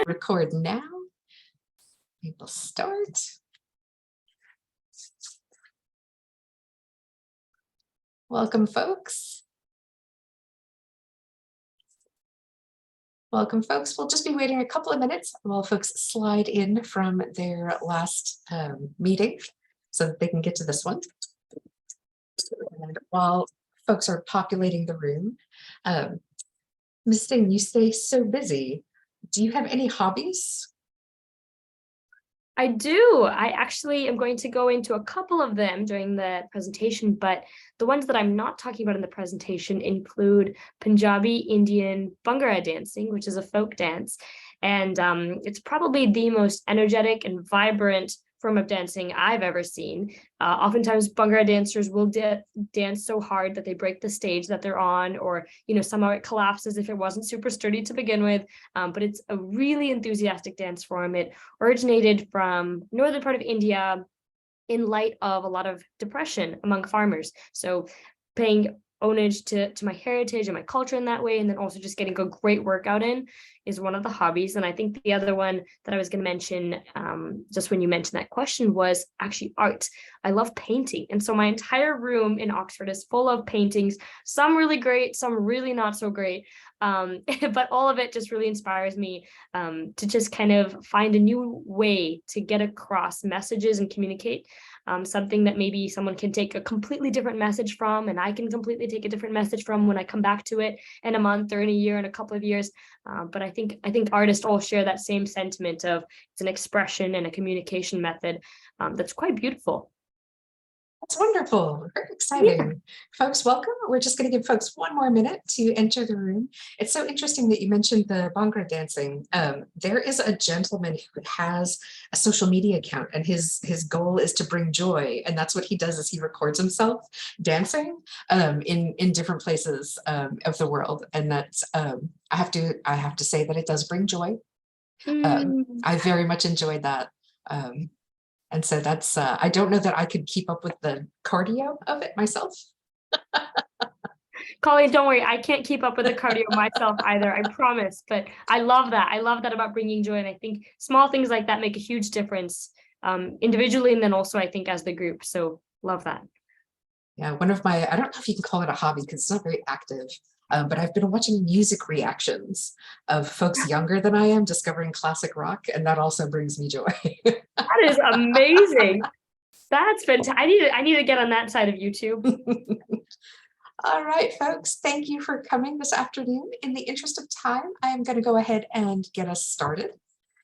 record now. We will start. Welcome, folks. Welcome, folks. We'll just be waiting a couple of minutes while folks slide in from their last meeting so that they can get to this one. And while folks are populating the room, Ms. Singh, you stay so busy. Do you have any hobbies? I do. I actually am going to go into a couple of them during the presentation, but the ones that I'm not talking about in the presentation include Punjabi Indian Bhangra dancing, which is a folk dance. And it's probably the most energetic and vibrant form of dancing I've ever seen. Oftentimes Bhangra dancers will dance so hard that they break the stage that they're on, or somehow it collapses if it wasn't super sturdy to begin with. But it's a really enthusiastic dance form. It originated from northern part of India in light of a lot of depression among farmers. So paying homage to my heritage and my culture in that way, and then also just getting a great workout in is one of the hobbies. And I think the other one that I was going to mention just when you mentioned that question was actually art. I love painting, and so my entire room in Oxford is full of paintings, some really great, some really not so great, but all of it just really inspires me to just kind of find a new way to get across messages and communicate. Something that maybe someone can take a completely different message from, and I can completely take a different message from when I come back to it in a month or in a year, in a couple of years. But I think artists all share that same sentiment of it's an expression and a communication method that's quite beautiful. That's wonderful. Very exciting. Yeah. Folks, welcome. We're just going to give folks one more minute to enter the room. It's so interesting that you mentioned the Bhangra dancing. There is a gentleman who has a social media account, and his goal is to bring joy. And that's what he does, is he records himself dancing in different places of the world. And that's I have to say that it does bring joy. I very much enjoyed that. And so that's, I don't know that I could keep up with the cardio of it myself. Colleen, don't worry, I can't keep up with the cardio myself either, I promise. But I love that. I love that about bringing joy. And I think small things like that make a huge difference individually, and then also I think as the group. So love that. Yeah, one of my, I don't know if you can call it a hobby because it's not very active. But I've been watching music reactions of folks younger than I am discovering classic rock, and that also brings me joy. That is amazing. That's fantastic. I need to get on that side of YouTube. All right, folks, thank you for coming this afternoon. In the interest of time, I am going to go ahead and get us started.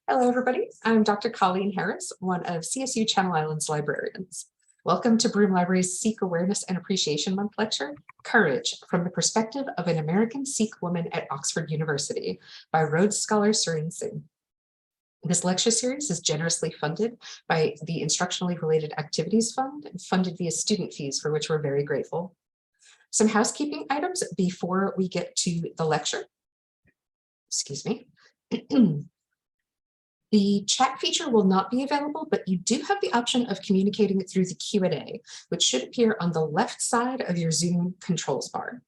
Hello, everybody. I'm Dr. Colleen Harris, one of CSU Channel Islands librarians. Welcome to Broome Library's Sikh Awareness and Appreciation Month lecture, Courage, from the Perspective of an American Sikh Woman at Oxford University, by Rhodes Scholar Serene Singh. This lecture series is generously funded by the Instructionally Related Activities Fund, funded via student fees, for which we're very grateful. Some housekeeping items before we get to the lecture. Excuse me. The chat feature will not be available, but you do have the option of communicating it through the Q&A, which should appear on the left side of your Zoom controls bar.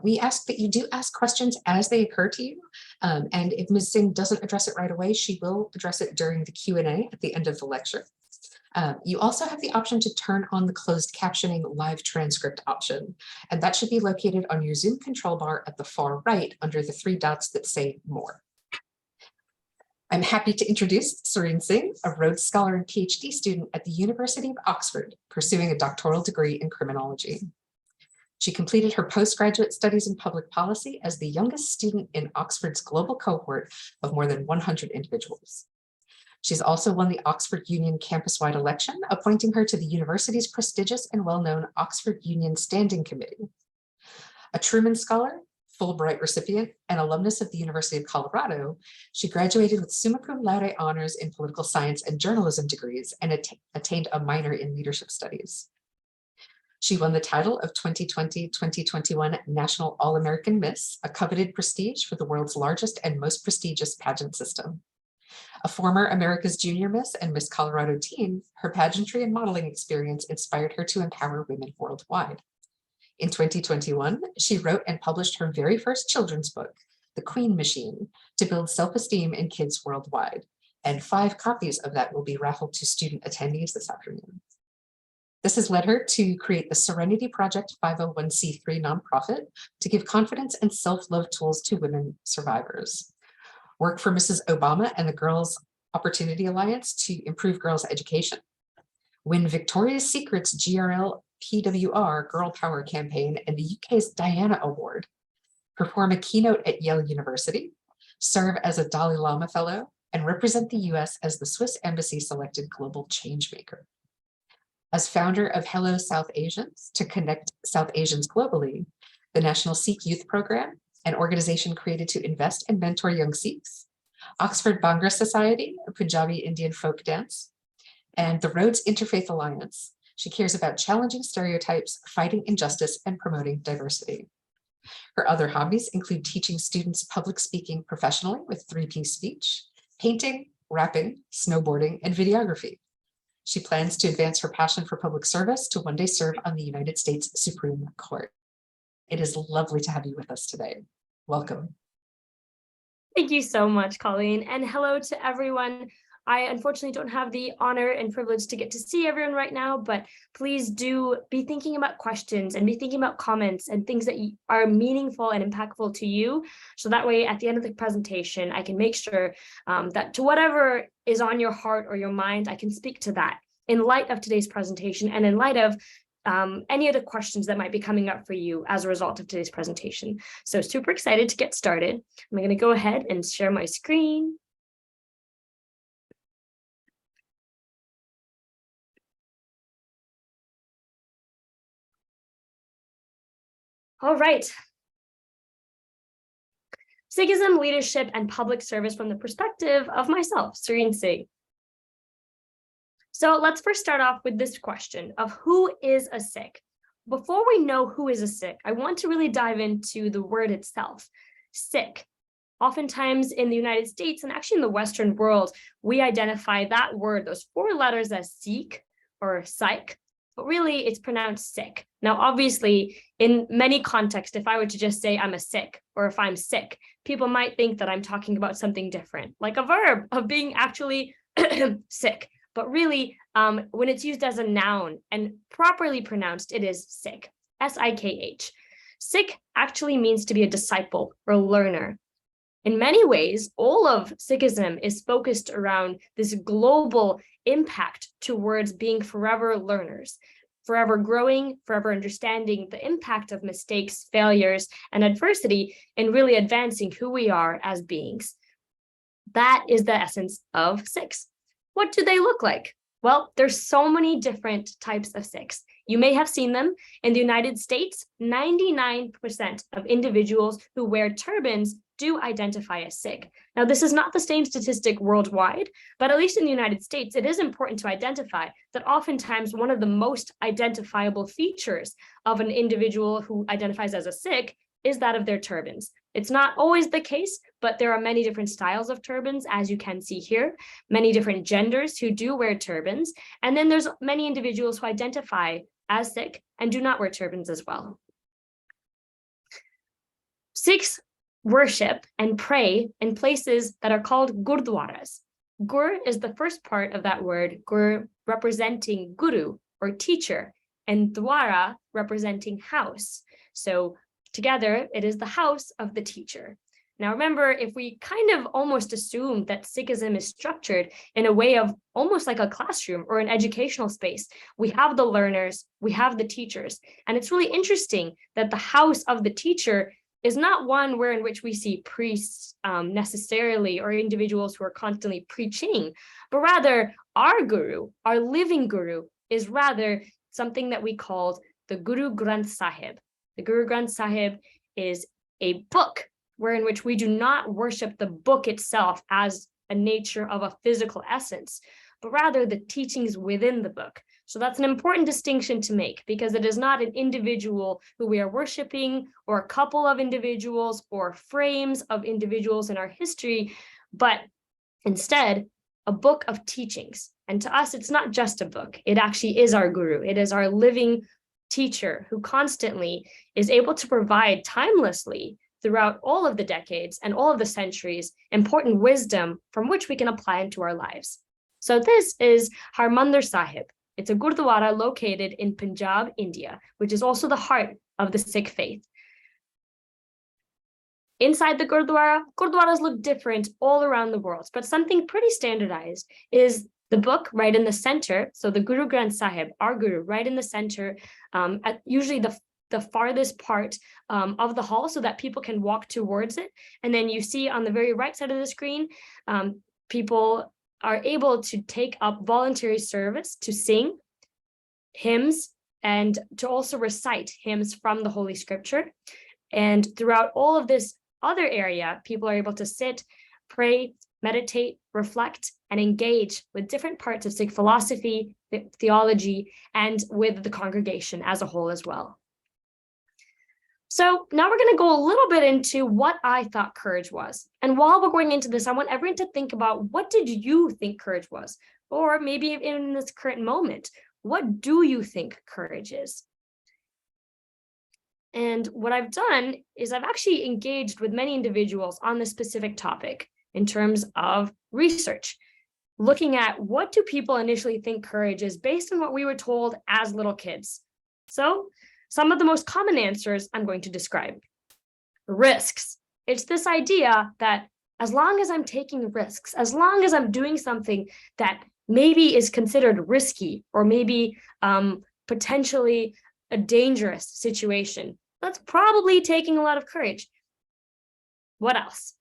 We ask that you do ask questions as they occur to you, and if Ms. Singh doesn't address it right away, she will address it during the Q&A at the end of the lecture. You also have the option to turn on the closed captioning live transcript option, and that should be located on your Zoom control bar at the far right under the 3 dots that say More. I'm happy to introduce Serene Singh, a Rhodes Scholar and PhD student at the University of Oxford, pursuing a doctoral degree in criminology. She completed her postgraduate studies in public policy as the youngest student in Oxford's global cohort of more than 100 individuals. She's also won the Oxford Union campus-wide election, appointing her to the university's prestigious and well-known Oxford Union Standing Committee. A Truman Scholar, Fulbright recipient, and alumnus of the University of Colorado, she graduated with summa cum laude honors in political science and journalism degrees and attained a minor in leadership studies. She won the title of 2020-2021 National All-American Miss, a coveted prestige for the world's largest and most prestigious pageant system. A former America's Junior Miss and Miss Colorado teen, her pageantry and modeling experience inspired her to empower women worldwide. In 2021, she wrote and published her very first children's book, The Queen Machine, to build self-esteem in kids worldwide. And 5 copies of that will be raffled to student attendees this afternoon. This has led her to create the Serenity Project 501c3 nonprofit to give confidence and self-love tools to women survivors. Work for Mrs. Obama and the Girls Opportunity Alliance to improve girls' education. Win Victoria's Secret's GRL PWR Girl Power campaign and the UK's Diana Award. Perform a keynote at Yale University. Serve as a Dalai Lama Fellow and represent the US as the Swiss Embassy selected global changemaker. As founder of Hello South Asians to connect South Asians globally, the National Sikh Youth Program, an organization created to invest and mentor young Sikhs, Oxford Bhangra Society, a Punjabi Indian folk dance, and the Rhodes Interfaith Alliance. She cares about challenging stereotypes, fighting injustice, and promoting diversity. Her other hobbies include teaching students public speaking professionally with 3-piece speech, painting, rapping, snowboarding, and videography. She plans to advance her passion for public service to one day serve on the United States Supreme Court. It is lovely to have you with us today. Welcome. Thank you so much, Colleen, and hello to everyone. I unfortunately don't have the honor and privilege to get to see everyone right now, but please do be thinking about questions and be thinking about comments and things that are meaningful and impactful to you. So that way, at the end of the presentation, I can make sure that to whatever is on your heart or your mind, I can speak to that in light of today's presentation and in light of any of the questions that might be coming up for you as a result of today's presentation. So super excited to get started. I'm going to go ahead and share my screen. All right. Sikhism, leadership, and public service from the perspective of myself, Serene Singh. So let's first start off with this question of who is a Sikh? Before we know who is a Sikh, I want to really dive into the word itself, Sikh. Oftentimes in the United States and actually in the Western world, we identify that word, those 4 letters as Sikh or Sikh, but really it's pronounced Sikh. Now, obviously, in many contexts, if I were to just say I'm a Sikh or if I'm sick, people might think that I'm talking about something different, like a verb of being actually sick. But really, when it's used as a noun and properly pronounced, it is Sikh, S-I-K-H. Sikh actually means to be a disciple or learner. In many ways, all of Sikhism is focused around this global impact towards being forever learners, forever growing, forever understanding the impact of mistakes, failures, and adversity in really advancing who we are as beings. That is the essence of Sikhs. What do they look like? Well, there's so many different types of Sikhs. You may have seen them. In the United States, 99% of individuals who wear turbans do identify as Sikh. Now, this is not the same statistic worldwide, but at least in the United States, it is important to identify that oftentimes one of the most identifiable features of an individual who identifies as a Sikh is that of their turbans. It's not always the case, but there are many different styles of turbans, as you can see here, many different genders who do wear turbans, and then there's many individuals who identify as Sikh and do not wear turbans as well. Sikhs worship and pray in places that are called gurdwaras. Gur is the first part of that word, gur representing guru or teacher, and dwara representing house. So together, it is the house of the teacher. Now, remember, if we kind of almost assume that Sikhism is structured in a way of almost like a classroom or an educational space, we have the learners, we have the teachers. And it's really interesting that the house of the teacher is not one where in which we see priests necessarily or individuals who are constantly preaching, but rather our guru, our living guru, is rather something that we called the Guru Granth Sahib. The Guru Granth Sahib is a book wherein which we do not worship the book itself as a nature of a physical essence, but rather the teachings within the book. So that's an important distinction to make because it is not an individual who we are worshiping or a couple of individuals or frames of individuals in our history, but instead a book of teachings. And to us, it's not just a book. It actually is our guru. It is our living teacher who constantly is able to provide timelessly throughout all of the decades and all of the centuries, important wisdom from which we can apply into our lives. So this is Harmandir Sahib. It's a Gurdwara located in Punjab, India, which is also the heart of the Sikh faith. Inside the Gurdwaras look different all around the world, but something pretty standardized is the book right in the center. So the Guru Granth Sahib, our Guru, right in the center, at usually the farthest part of the hall so that people can walk towards it. And then you see on the very right side of the screen, people are able to take up voluntary service to sing hymns and to also recite hymns from the Holy Scripture. And throughout all of this other area, people are able to sit, pray, meditate, reflect, and engage with different parts of Sikh philosophy, theology, and with the congregation as a whole as well. So now we're going to go a little bit into what I thought courage was. And while we're going into this, I want everyone to think about, what did you think courage was? Or maybe in this current moment, what do you think courage is? And what I've done is I've actually engaged with many individuals on this specific topic in terms of research, looking at what do people initially think courage is based on what we were told as little kids. So some of the most common answers I'm going to describe. Risks. It's this idea that as long as I'm taking risks, as long as I'm doing something that maybe is considered risky or maybe potentially a dangerous situation, that's probably taking a lot of courage. What else?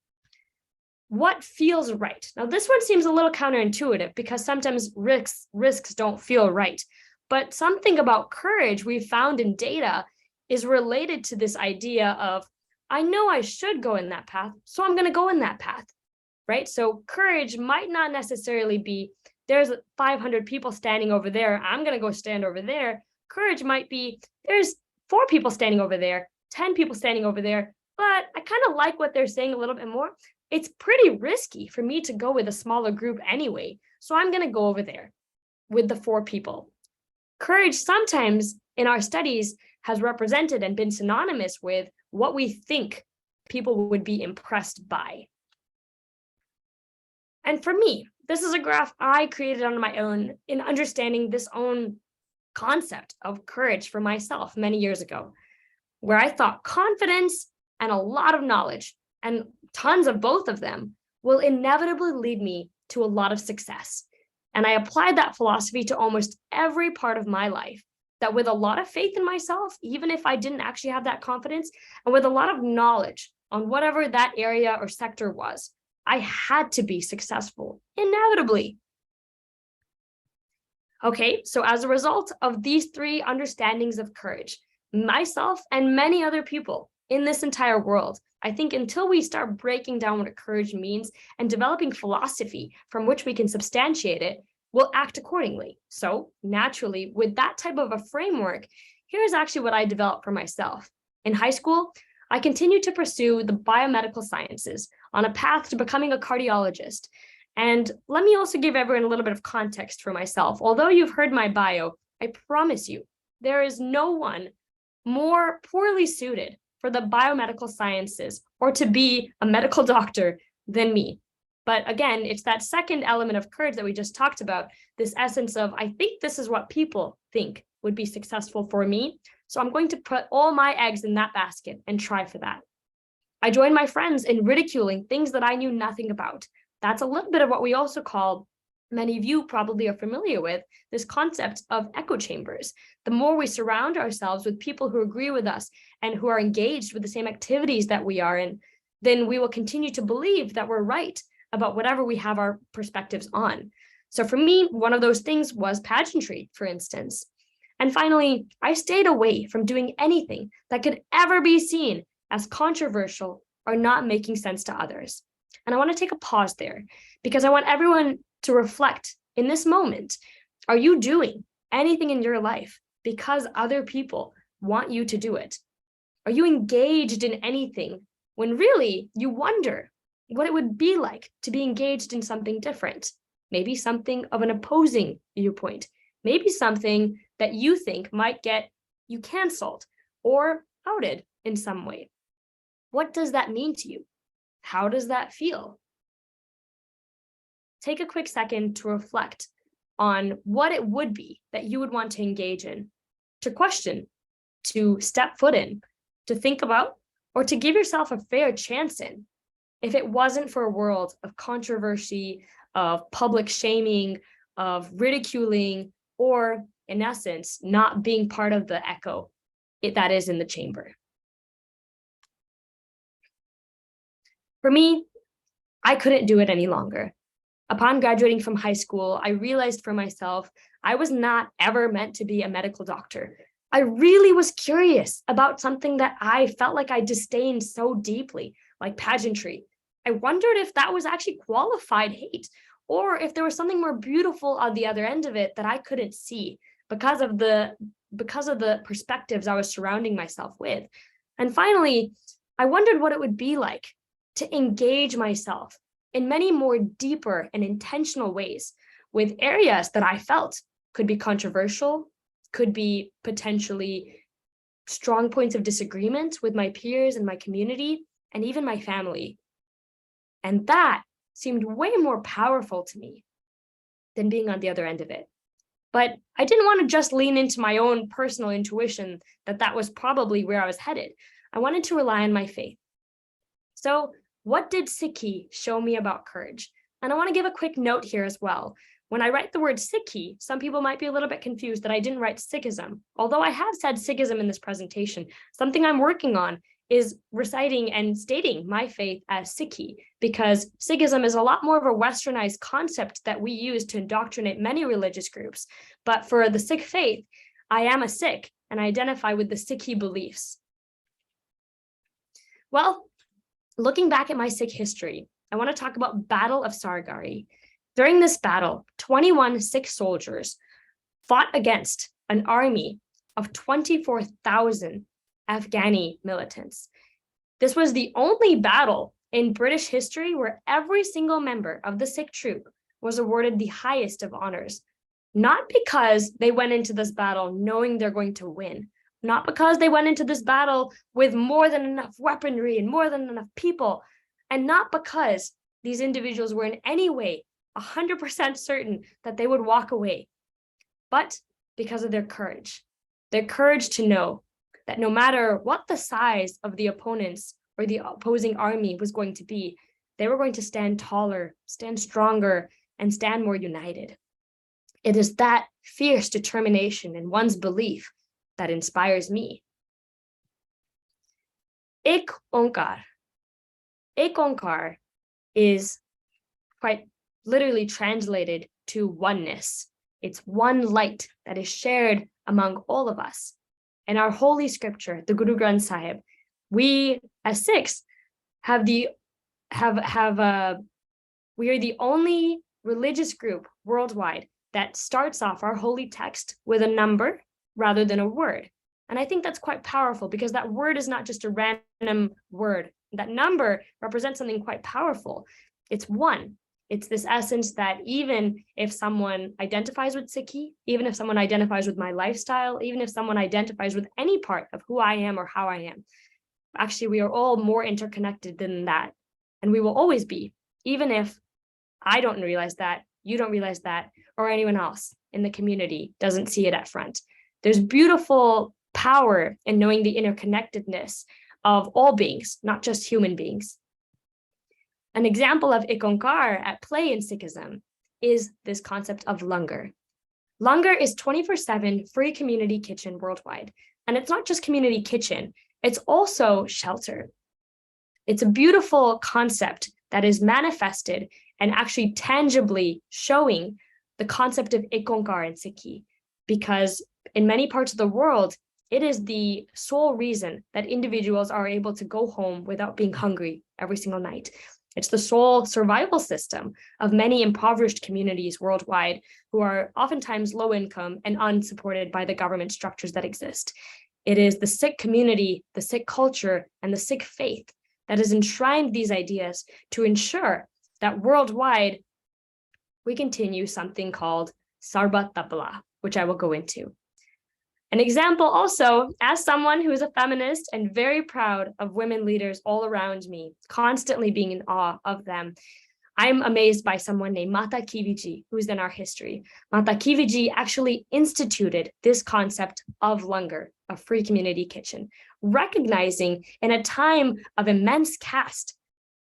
What feels right? Now, this one seems a little counterintuitive because sometimes risks don't feel right. But something about courage we found in data is related to this idea of, I know I should go in that path, so I'm going to go in that path, right? So courage might not necessarily be, there's 500 people standing over there, I'm going to go stand over there. Courage might be, there's 4 people standing over there, 10 people standing over there, but I kind of like what they're saying a little bit more. It's pretty risky for me to go with a smaller group anyway, so I'm going to go over there with the 4 people. Courage sometimes in our studies has represented and been synonymous with what we think people would be impressed by. And for me, this is a graph I created on my own in understanding this own concept of courage for myself many years ago, where I thought confidence and a lot of knowledge, and tons of both of them, will inevitably lead me to a lot of success. And I applied that philosophy to almost every part of my life, that with a lot of faith in myself, even if I didn't actually have that confidence, and with a lot of knowledge on whatever that area or sector was, I had to be successful, inevitably. Okay, so as a result of these 3 understandings of courage, myself and many other people in this entire world, I think until we start breaking down what courage means and developing philosophy from which we can substantiate it, we'll act accordingly. So naturally, with that type of a framework, here's actually what I developed for myself. In high school, I continued to pursue the biomedical sciences on a path to becoming a cardiologist. And let me also give everyone a little bit of context for myself. Although you've heard my bio, I promise you, there is no one more poorly suited for the biomedical sciences or to be a medical doctor than me. But again, it's that second element of courage that we just talked about, this essence of, I think this is what people think would be successful for me. So I'm going to put all my eggs in that basket and try for that. I joined my friends in ridiculing things that I knew nothing about. That's a little bit of what we also call, many of you probably are familiar with, this concept of echo chambers. The more we surround ourselves with people who agree with us and who are engaged with the same activities that we are in, then we will continue to believe that we're right about whatever we have our perspectives on. So for me, one of those things was pageantry, for instance. And finally, I stayed away from doing anything that could ever be seen as controversial or not making sense to others. And I want to take a pause there because I want everyone to reflect in this moment. Are you doing anything in your life because other people want you to do it? Are you engaged in anything when really you wonder what it would be like to be engaged in something different? Maybe something of an opposing viewpoint, maybe something that you think might get you canceled or outed in some way. What does that mean to you? How does that feel? Take a quick second to reflect on what it would be that you would want to engage in, to question, to step foot in, to think about, or to give yourself a fair chance in, if it wasn't for a world of controversy, of public shaming, of ridiculing, or in essence, not being part of the echo that is in the chamber. For me, I couldn't do it any longer. Upon graduating from high school, I realized for myself, I was not ever meant to be a medical doctor. I really was curious about something that I felt like I disdained so deeply, like pageantry. I wondered if that was actually qualified hate, or if there was something more beautiful on the other end of it that I couldn't see because of the perspectives I was surrounding myself with. And finally, I wondered what it would be like to engage myself in many more deeper and intentional ways with areas that I felt could be controversial, could be potentially strong points of disagreement with my peers and my community, and even my family. And that seemed way more powerful to me than being on the other end of it. But I didn't want to just lean into my own personal intuition that was probably where I was headed. I wanted to rely on my faith. So what did Sikhi show me about courage? And I want to give a quick note here as well. When I write the word Sikhi, some people might be a little bit confused that I didn't write Sikhism. Although I have said Sikhism in this presentation, something I'm working on is reciting and stating my faith as Sikhi, because Sikhism is a lot more of a westernized concept that we use to indoctrinate many religious groups. But for the Sikh faith, I am a Sikh and I identify with the Sikhi beliefs. Well, looking back at my Sikh history, I want to talk about Battle of Sargari. During this battle, 21 Sikh soldiers fought against an army of 24,000 Afghani militants. This was the only battle in British history where every single member of the Sikh troop was awarded the highest of honors, not because they went into this battle knowing they're going to win, not because they went into this battle with more than enough weaponry and more than enough people, and not because these individuals were in any way 100% certain that they would walk away, but because of their courage to know that no matter what the size of the opponents or the opposing army was going to be, they were going to stand taller, stand stronger, and stand more united. It is that fierce determination in one's belief that inspires me. Ek Onkar. Ek Onkar is quite literally translated to oneness. It's one light that is shared among all of us. In our holy scripture, the Guru Granth Sahib, we as Sikhs we are the only religious group worldwide that starts off our holy text with a number rather than a word. And I think that's quite powerful because that word is not just a random word. That number represents something quite powerful. It's one. It's this essence that even if someone identifies with Sikhi, even if someone identifies with my lifestyle, even if someone identifies with any part of who I am or how I am, actually, we are all more interconnected than that. And we will always be, even if I don't realize that, you don't realize that, or anyone else in the community doesn't see it at front. There's beautiful power in knowing the interconnectedness of all beings, not just human beings. An example of Ek Onkar at play in Sikhism is this concept of langar. Langar is 24/7 free community kitchen worldwide. And it's not just community kitchen, it's also shelter. It's a beautiful concept that is manifested and actually tangibly showing the concept of Ek Onkar in Sikhi, because in many parts of the world, it is the sole reason that individuals are able to go home without being hungry every single night. It's the sole survival system of many impoverished communities worldwide who are oftentimes low income and unsupported by the government structures that exist. It is the Sikh community, the Sikh culture, and the Sikh faith that has enshrined these ideas to ensure that worldwide we continue something called Sarbat Tapala, which I will go into. An example also, as someone who is a feminist and very proud of women leaders all around me, constantly being in awe of them, I'm amazed by someone named Mata Kiviji, who's in our history. Mata Kiviji actually instituted this concept of langar, a free community kitchen, recognizing in a time of immense caste,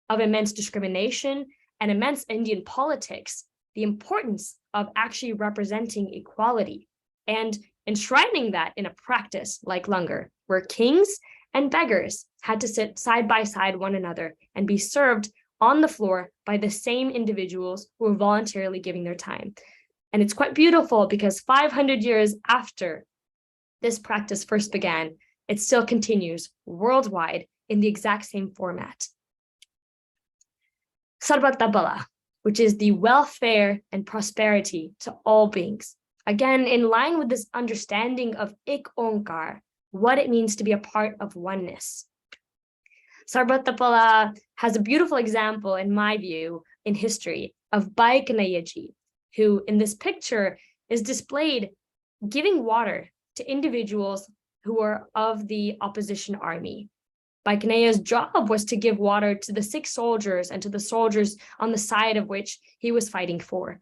of immense discrimination, and immense Indian politics, the importance of actually representing equality and enshrining that in a practice like langar, where kings and beggars had to sit side by side one another and be served on the floor by the same individuals who were voluntarily giving their time. And it's quite beautiful because 500 years after this practice first began, it still continues worldwide in the exact same format. Sarvata Bala, which is the welfare and prosperity to all beings. Again, in line with this understanding of Ik Onkar, what it means to be a part of oneness. Sarvata Bala has a beautiful example, in my view, in history of Bhai Kanhaiya, who in this picture is displayed giving water to individuals who are of the opposition army. Bhai Kanhaiya's job was to give water to the Sikh soldiers and to the soldiers on the side of which he was fighting for.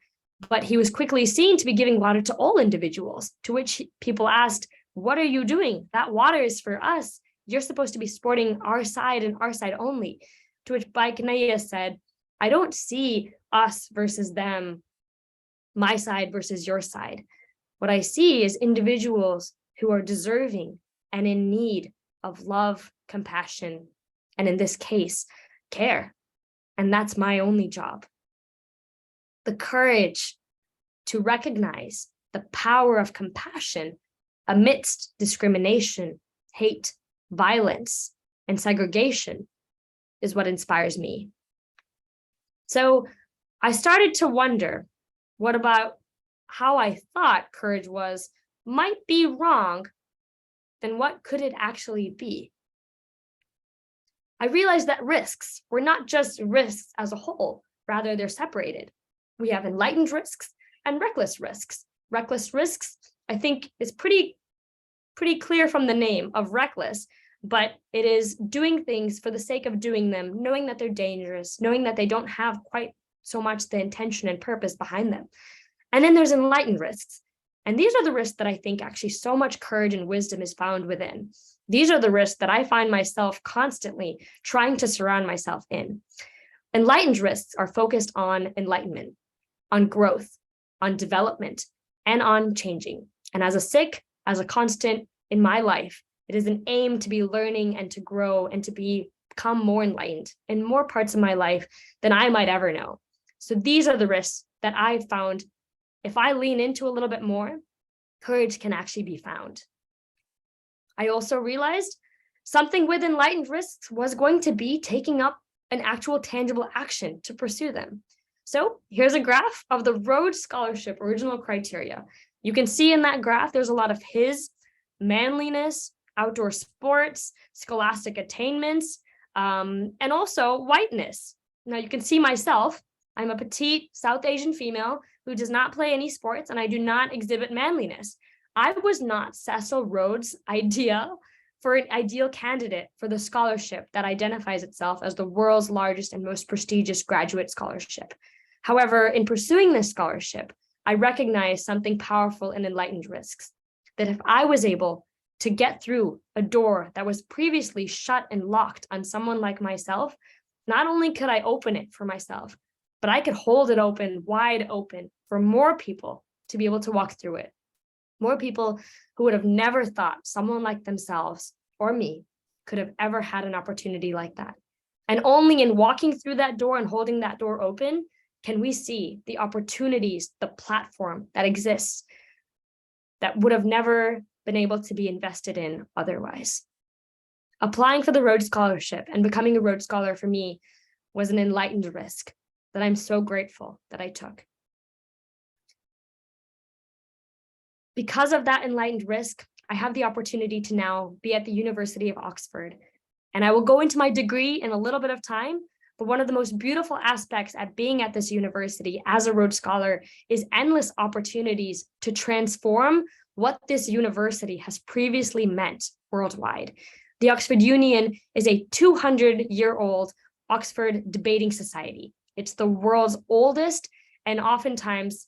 But he was quickly seen to be giving water to all individuals, to which people asked, "What are you doing? That water is for us. You're supposed to be supporting our side and our side only." To which Bhai Kanhaiya said, "I don't see us versus them, my side versus your side. What I see is individuals who are deserving and in need of love, compassion, and in this case, care. And that's my only job." The courage to recognize the power of compassion amidst discrimination, hate, violence, and segregation is what inspires me. So I started to wonder, what about how I thought courage was might be wrong, then what could it actually be? I realized that risks were not just risks as a whole, rather they're separated. We have enlightened risks and reckless risks. Reckless risks, I think, is pretty clear from the name of reckless, but it is doing things for the sake of doing them, knowing that they're dangerous, knowing that they don't have quite so much the intention and purpose behind them. And then there's enlightened risks. And these are the risks that I think actually so much courage and wisdom is found within. These are the risks that I find myself constantly trying to surround myself in. Enlightened risks are focused on enlightenment, on growth, on development, and on changing. And as a Sikh, as a constant in my life, it is an aim to be learning and to grow and to become more enlightened in more parts of my life than I might ever know. So these are the risks that I've found. If I lean into a little bit more, courage can actually be found. I also realized something with enlightened risks was going to be taking up an actual tangible action to pursue them. So here's a graph of the Rhodes Scholarship original criteria. You can see in that graph, there's a lot of his, manliness, outdoor sports, scholastic attainments, and also whiteness. Now you can see myself. I'm a petite South Asian female who does not play any sports, and I do not exhibit manliness. I was not Cecil Rhodes' idea for an ideal candidate for the scholarship that identifies itself as the world's largest and most prestigious graduate scholarship. However, in pursuing this scholarship, I recognized something powerful in enlightened risks, that if I was able to get through a door that was previously shut and locked on someone like myself, not only could I open it for myself, but I could hold it open, wide open, for more people to be able to walk through it. More people who would have never thought someone like themselves or me could have ever had an opportunity like that. And only in walking through that door and holding that door open can we see the opportunities, the platform that exists that would have never been able to be invested in otherwise. Applying for the Rhodes Scholarship and becoming a Rhodes Scholar for me was an enlightened risk that I'm so grateful that I took. Because of that enlightened risk, I have the opportunity to now be at the University of Oxford. And I will go into my degree in a little bit of time, but one of the most beautiful aspects at being at this university as a Rhodes Scholar is endless opportunities to transform what this university has previously meant worldwide. The Oxford Union is a 200-year-old Oxford debating society. It's the world's oldest and oftentimes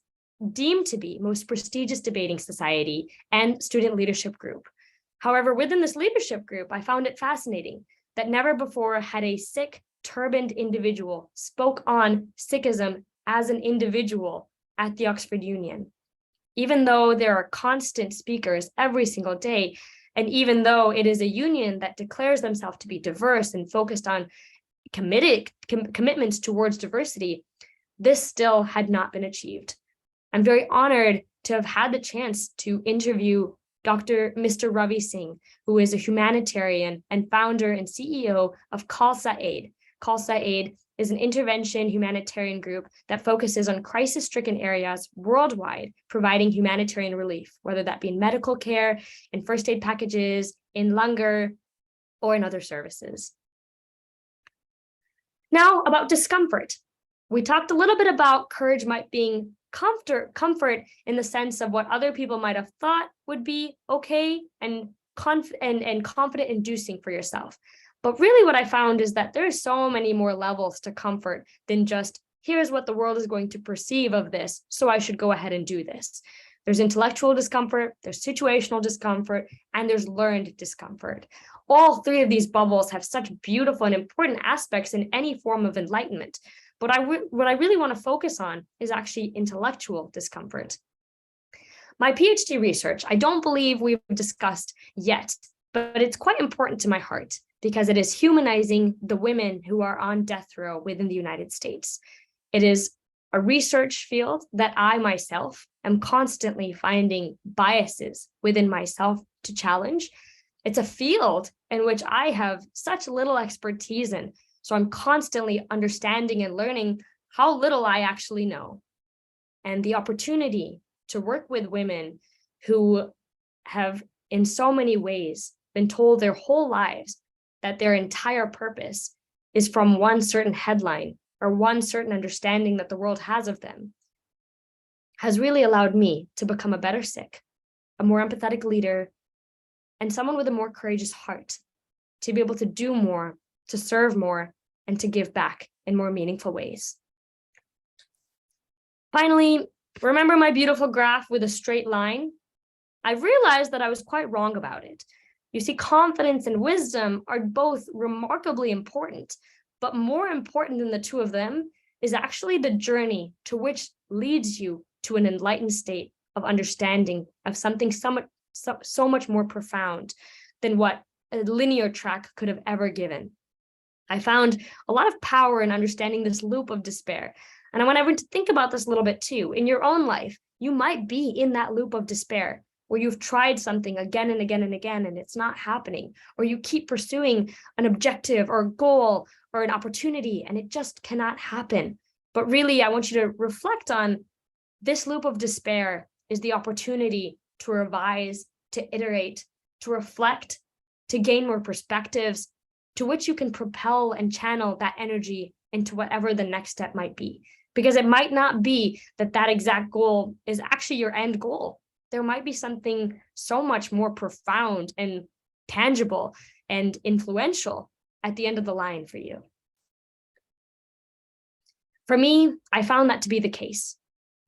deemed to be most prestigious debating society and student leadership group. However, within this leadership group, I found it fascinating that never before had a Sikh turbaned individual spoke on Sikhism as an individual at the Oxford Union. Even though there are constant speakers every single day, and even though it is a union that declares themselves to be diverse and focused on commitments towards diversity, this still had not been achieved. I'm very honored to have had the chance to interview Mr. Ravi Singh, who is a humanitarian and founder and CEO of Khalsa Aid. Khalsa Aid is an intervention humanitarian group that focuses on crisis-stricken areas worldwide, providing humanitarian relief, whether that be in medical care, in first aid packages, in langar, or in other services. Now, about discomfort. We talked a little bit about courage might being comfort in the sense of what other people might have thought would be okay and confident inducing for yourself. But really what I found is that there's so many more levels to comfort than just, here's what the world is going to perceive of this, so I should go ahead and do this. There's intellectual discomfort, there's situational discomfort, and there's learned discomfort. All three of these bubbles have such beautiful and important aspects in any form of enlightenment. But what I really want to focus on is actually intellectual discomfort. My PhD research, I don't believe we've discussed yet, but it's quite important to my heart because it is humanizing the women who are on death row within the United States. It is a research field that I myself am constantly finding biases within myself to challenge. It's a field in which I have such little expertise in. So I'm constantly understanding and learning how little I actually know. And the opportunity to work with women who have in so many ways been told their whole lives that their entire purpose is from one certain headline or one certain understanding that the world has of them has really allowed me to become a better Sikh, a more empathetic leader, and someone with a more courageous heart to be able to do more, to serve more, and to give back in more meaningful ways. Finally, remember my beautiful graph with a straight line? I've realized that I was quite wrong about it. You see, confidence and wisdom are both remarkably important, but more important than the two of them is actually the journey to which leads you to an enlightened state of understanding of something so much more profound than what a linear track could have ever given. I found a lot of power in understanding this loop of despair. And I want everyone to think about this a little bit too. In your own life, you might be in that loop of despair where you've tried something again and again and again, and it's not happening, or you keep pursuing an objective or a goal or an opportunity, and it just cannot happen. But really, I want you to reflect on this loop of despair is the opportunity to revise, to iterate, to reflect, to gain more perspectives, to which you can propel and channel that energy into whatever the next step might be. Because it might not be that that exact goal is actually your end goal. There might be something so much more profound and tangible and influential at the end of the line for you. For me, I found that to be the case.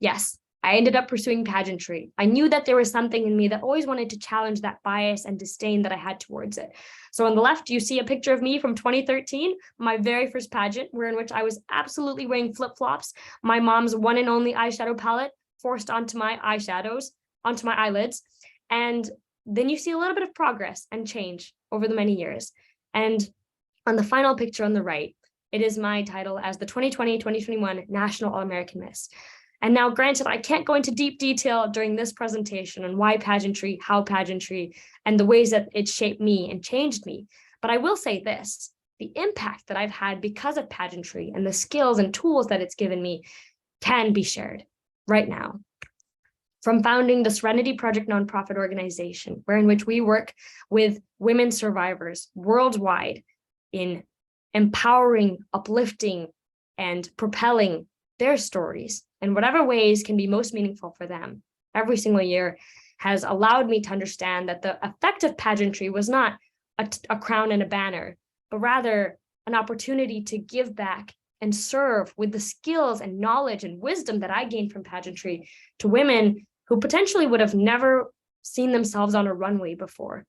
Yes, I ended up pursuing pageantry. I knew that there was something in me that always wanted to challenge that bias and disdain that I had towards it. So on the left, you see a picture of me from 2013, my very first pageant, in which I was absolutely wearing flip-flops, my mom's one and only eyeshadow palette forced onto my eyeshadows, onto my eyelids. And then you see a little bit of progress and change over the many years. And on the final picture on the right, it is my title as the 2020-2021 National All-American Miss. And now, granted, I can't go into deep detail during this presentation on why pageantry, how pageantry, and the ways that it shaped me and changed me. But I will say this, the impact that I've had because of pageantry and the skills and tools that it's given me can be shared right now. From founding the Serenity Project nonprofit organization, in which we work with women survivors worldwide in empowering, uplifting, and propelling their stories in whatever ways can be most meaningful for them every single year, has allowed me to understand that the effect of pageantry was not a crown and a banner, but rather an opportunity to give back and serve with the skills and knowledge and wisdom that I gained from pageantry to women who potentially would have never seen themselves on a runway before,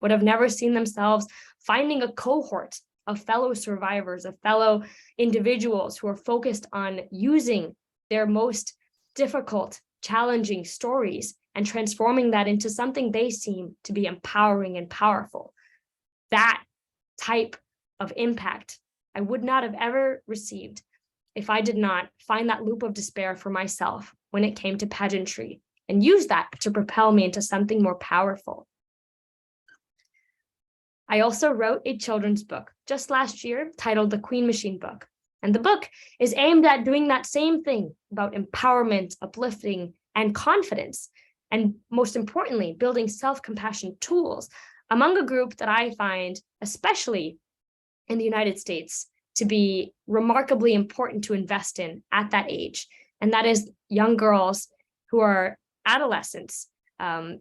would have never seen themselves finding a cohort of fellow survivors, of fellow individuals who are focused on using their most difficult, challenging stories and transforming that into something they seem to be empowering and powerful. That type of impact I would not have ever received if I did not find that loop of despair for myself when it came to pageantry and use that to propel me into something more powerful. I also wrote a children's book just last year titled The Queen Machine Book. And the book is aimed at doing that same thing about empowerment, uplifting, and confidence. And most importantly, building self-compassion tools among a group that I find, especially in the United States, to be remarkably important to invest in at that age. And that is young girls who are adolescents,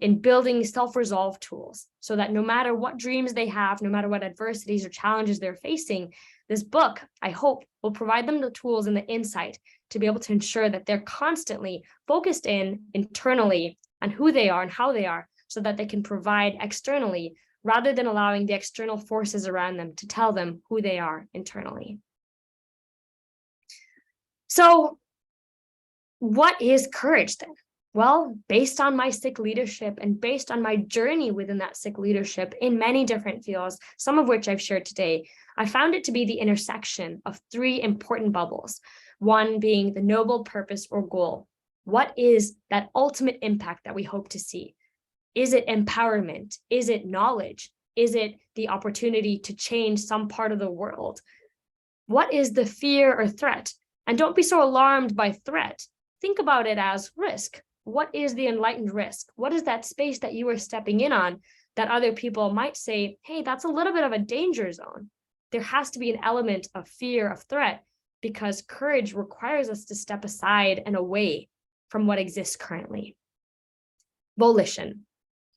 in building self-resolve tools so that no matter what dreams they have, no matter what adversities or challenges they're facing, this book, I hope, will provide them the tools and the insight to be able to ensure that they're constantly focused in internally on who they are and how they are so that they can provide externally rather than allowing the external forces around them to tell them who they are internally. So what is courage then? Well, based on my Sikh leadership and based on my journey within that Sikh leadership in many different fields, some of which I've shared today, I found it to be the intersection of three important bubbles. One being the noble purpose or goal. What is that ultimate impact that we hope to see? Is it empowerment? Is it knowledge? Is it the opportunity to change some part of the world? What is the fear or threat? And don't be so alarmed by threat. Think about it as risk. What is the enlightened risk? What is that space that you are stepping in on that other people might say, hey, that's a little bit of a danger zone? There has to be an element of fear, of threat, because courage requires us to step aside and away from what exists currently. Volition.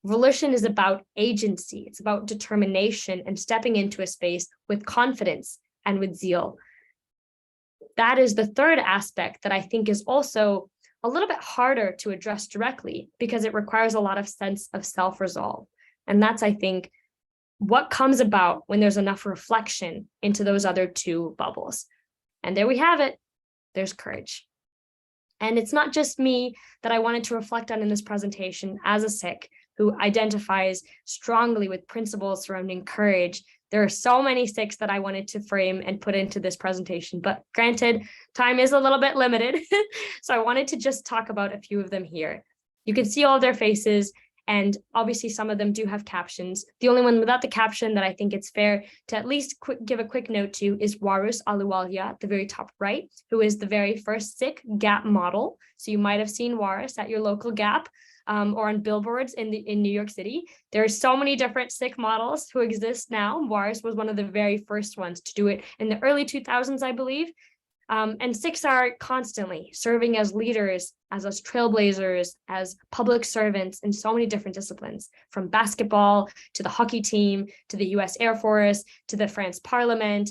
Volition is about agency. It's about determination and stepping into a space with confidence and with zeal. That is the third aspect that I think is also a little bit harder to address directly because it requires a lot of sense of self-resolve. And that's, I think, what comes about when there's enough reflection into those other two bubbles. And there we have it. There's courage. And it's not just me that I wanted to reflect on in this presentation as a Sikh who identifies strongly with principles surrounding courage. There are so many Sikhs that I wanted to frame and put into this presentation, but granted, time is a little bit limited. So I wanted to just talk about a few of them here. You can see all their faces, and obviously some of them do have captions. The only one without the caption that I think it's fair to at least give a quick note to is Warus Aluwalia at the very top right, who is the very first Sikh Gap model. So you might have seen Warus at your local Gap. Or on billboards in New York City. There are so many different Sikh models who exist now. Warus was one of the very first ones to do it in the early 2000s, I believe. And Sikhs are constantly serving as leaders, as trailblazers, as public servants in so many different disciplines, from basketball to the hockey team, to the US Air Force, to the France Parliament.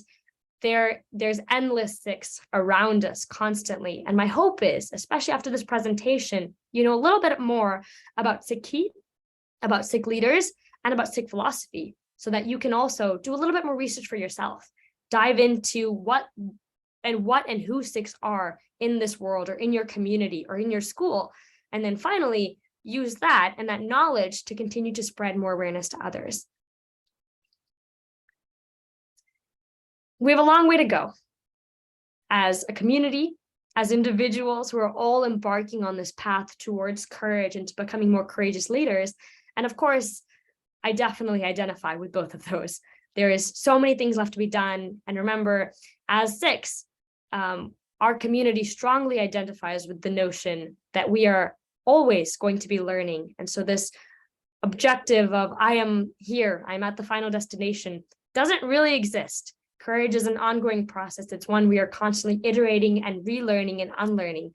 There's endless Sikhs around us constantly. And my hope is, especially after this presentation, you know a little bit more about Sikhi, about Sikh leaders, and about Sikh philosophy, so that you can also do a little bit more research for yourself. Dive into what and who Sikhs are in this world or in your community or in your school. And then finally, use that and that knowledge to continue to spread more awareness to others. We have a long way to go as a community, as individuals who are all embarking on this path towards courage and to becoming more courageous leaders. And of course, I definitely identify with both of those. There is so many things left to be done. And remember, as Sikhs, our community strongly identifies with the notion that we are always going to be learning. And so this objective of I am here, I'm at the final destination, doesn't really exist. Courage is an ongoing process. It's one we are constantly iterating and relearning and unlearning.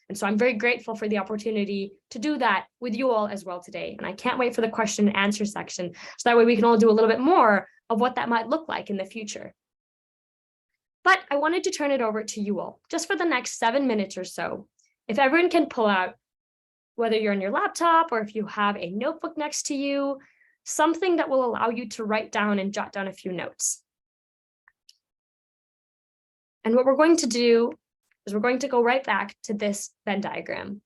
And so I'm very grateful for the opportunity to do that with you all as well today. And I can't wait for the question and answer section, so that way we can all do a little bit more of what that might look like in the future. But I wanted to turn it over to you all just for the next 7 minutes or so. If everyone can pull out, whether you're on your laptop or if you have a notebook next to you, something that will allow you to write down and jot down a few notes. And what we're going to do is we're going to go right back to this Venn diagram.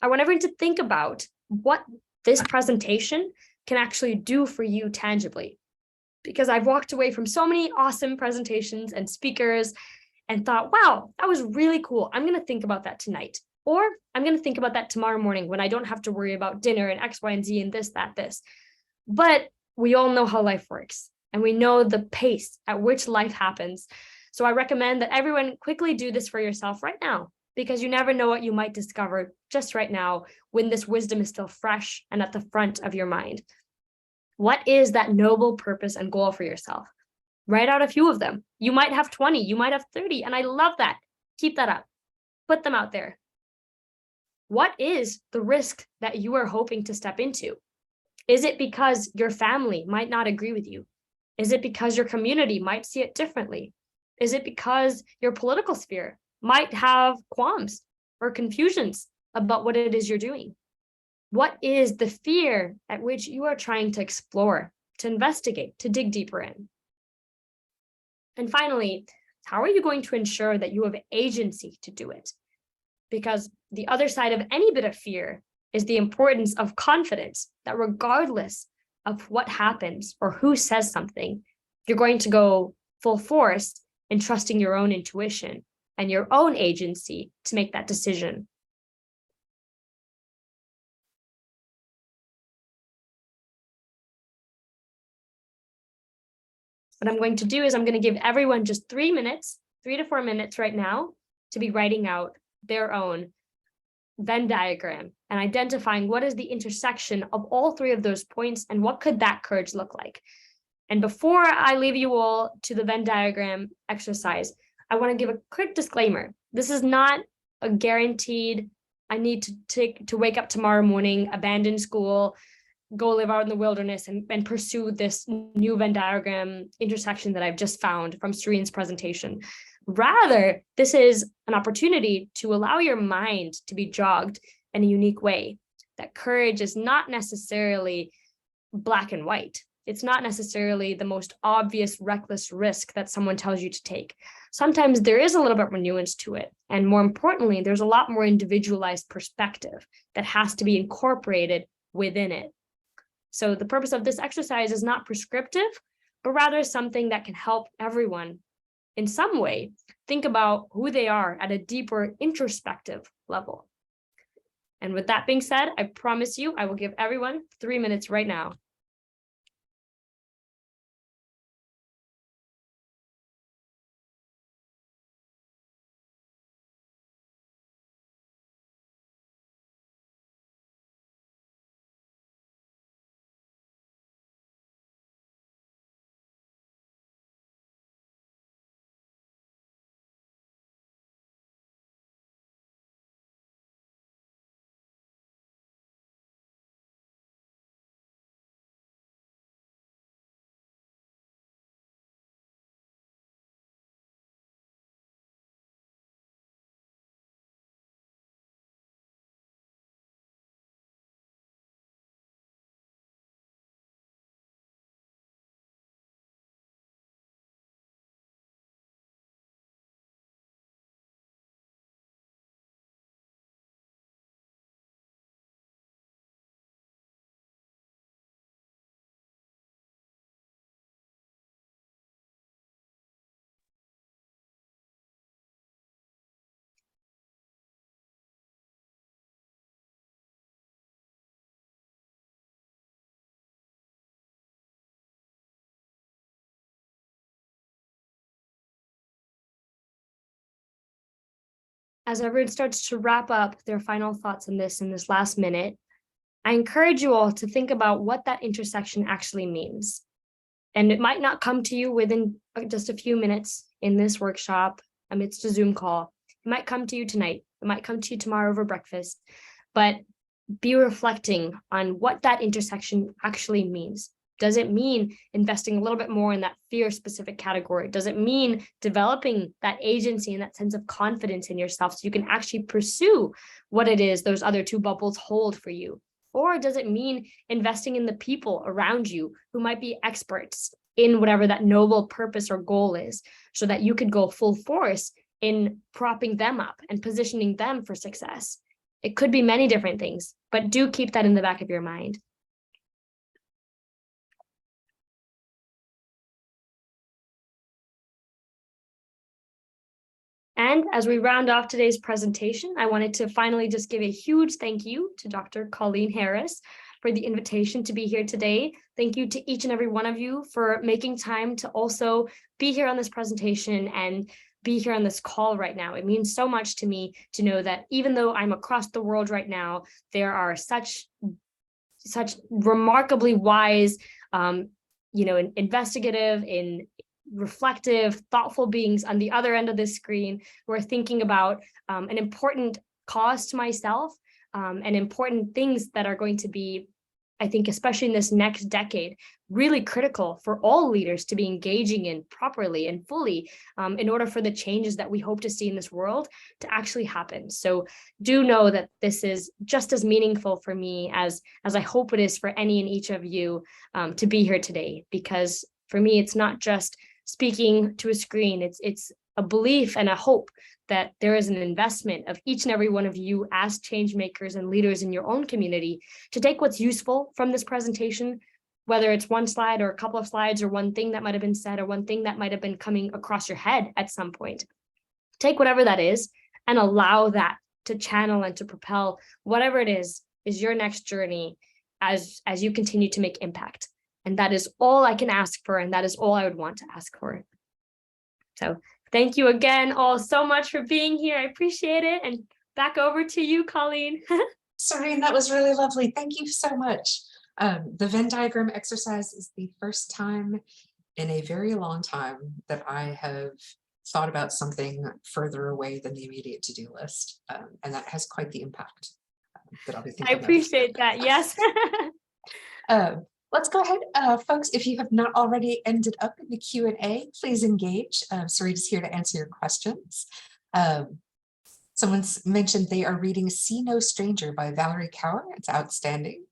I want everyone to think about what this presentation can actually do for you tangibly, because I've walked away from so many awesome presentations and speakers and thought, wow, that was really cool. I'm going to think about that tonight. Or I'm going to think about that tomorrow morning when I don't have to worry about dinner and X, Y, and Z and this, that, this. But we all know how life works, and we know the pace at which life happens. So I recommend that everyone quickly do this for yourself right now, because you never know what you might discover just right now when this wisdom is still fresh and at the front of your mind. What is that noble purpose and goal for yourself? Write out a few of them. You might have 20, you might have 30, and I love that. Keep that up. Put them out there. What is the risk that you are hoping to step into? Is it because your family might not agree with you? Is it because your community might see it differently? Is it because your political sphere might have qualms or confusions about what it is you're doing? What is the fear at which you are trying to explore, to investigate, to dig deeper in? And finally, how are you going to ensure that you have agency to do it? Because the other side of any bit of fear is the importance of confidence, that regardless of what happens or who says something, you're going to go full force in trusting your own intuition and your own agency to make that decision. What I'm going to do is I'm going to give everyone just 3 minutes, 3 to 4 minutes right now, to be writing out their own Venn diagram and identifying what is the intersection of all 3 of those points and what could that courage look like. And before I leave you all to the Venn diagram exercise, I want to give a quick disclaimer. This is not a guaranteed, I need to wake up tomorrow morning, abandon school, go live out in the wilderness and pursue this new Venn diagram intersection that I've just found from Serene's presentation. Rather, this is an opportunity to allow your mind to be jogged in a unique way. That courage is not necessarily black and white. It's not necessarily the most obvious reckless risk that someone tells you to take. Sometimes there is a little bit more nuance to it. And more importantly, there's a lot more individualized perspective that has to be incorporated within it. So the purpose of this exercise is not prescriptive, but rather something that can help everyone in some way think about who they are at a deeper introspective level. And with that being said, I promise you, I will give everyone 3 minutes right now. As everyone starts to wrap up their final thoughts on this in this last minute, I encourage you all to think about what that intersection actually means. And it might not come to you within just a few minutes in this workshop amidst a Zoom call. It might come to you tonight. It might come to you tomorrow over breakfast, but be reflecting on what that intersection actually means. Does it mean investing a little bit more in that fear specific category? Does it mean developing that agency and that sense of confidence in yourself so you can actually pursue what it is those other two bubbles hold for you? Or does it mean investing in the people around you who might be experts in whatever that noble purpose or goal is, so that you could go full force in propping them up and positioning them for success? It could be many different things, but do keep that in the back of your mind. And as we round off today's presentation, I wanted to finally just give a huge thank you to Dr. Colleen Harris for the invitation to be here today. Thank you to each and every one of you for making time to also be here on this presentation and be here on this call right now. It means so much to me to know that even though I'm across the world right now, there are such remarkably wise, investigative, reflective, thoughtful beings on the other end of this screen who are thinking about an important cause to myself, and important things that are going to be, I think, especially in this next decade, really critical for all leaders to be engaging in properly and fully, in order for the changes that we hope to see in this world to actually happen. So do know that this is just as meaningful for me as I hope it is for any and each of you, to be here today, because for me, it's not just speaking to a screen. It's a belief and a hope that there is an investment of each and every one of you as change makers and leaders in your own community to take what's useful from this presentation, whether it's one slide or a couple of slides or one thing that might have been said or one thing that might have been coming across your head at some point. Take whatever that is and allow that to channel and to propel whatever it is your next journey as you continue to make impact. And that is all I can ask for, and that is all I would want to ask for. So thank you again all so much for being here. I appreciate it. And back over to you, Colleen. Serene, that was really lovely. Thank you so much. The Venn diagram exercise is the first time in a very long time that I have thought about something further away than the immediate to-do list. And that has quite the impact that I'll be thinking I appreciate that. Yes. Let's go ahead, folks. If you have not already ended up in the Q&A, please engage. Serene is here to answer your questions. Someone's mentioned they are reading See No Stranger by Valerie Kaur. It's outstanding.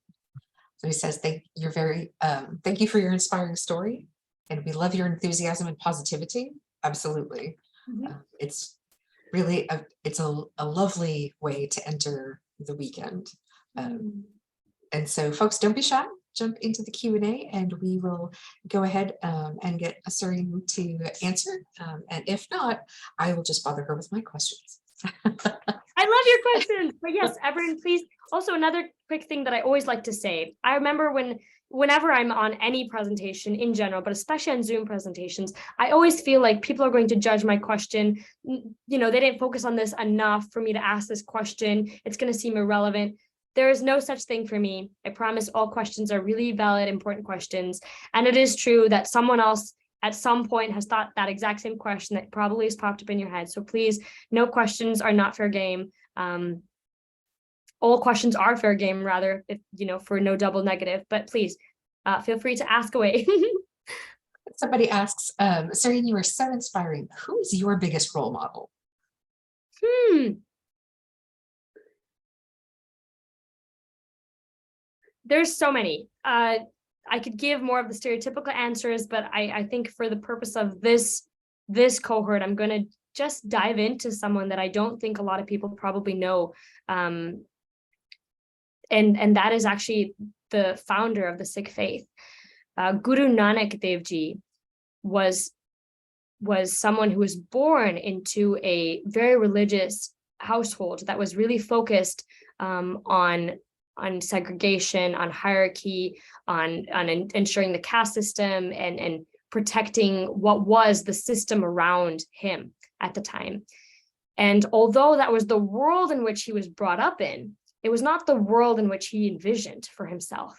So he says, thank you for your inspiring story. And we love your enthusiasm and positivity. Absolutely. Mm-hmm. It's really, it's a lovely way to enter the weekend. And so folks, don't be shy. Jump into the Q&A and we will go ahead and get Serene to answer. And if not, I will just bother her with my questions. I love your questions. But yes, everyone, please. Also, another quick thing that I always like to say, I remember whenever I'm on any presentation in general, but especially on Zoom presentations, I always feel like people are going to judge my question. They didn't focus on this enough for me to ask this question. It's going to seem irrelevant. There is no such thing for me. I promise all questions are really valid, important questions. And it is true that someone else at some point has thought that exact same question that probably has popped up in your head. So please, no questions are not fair game. All questions are fair game, rather, if, for no double negative, but please feel free to ask away. Somebody asks, Serene, you are so inspiring. Who is your biggest role model? There's so many. I could give more of the stereotypical answers, but I think for the purpose of this cohort, I'm going to just dive into someone that I don't think a lot of people probably know. And that is actually the founder of the Sikh faith. Guru Nanak Dev Ji was someone who was born into a very religious household that was really focused on segregation, on hierarchy, on ensuring the caste system and protecting what was the system around him at the time. And although that was the world in which he was brought up in, it was not the world in which he envisioned for himself.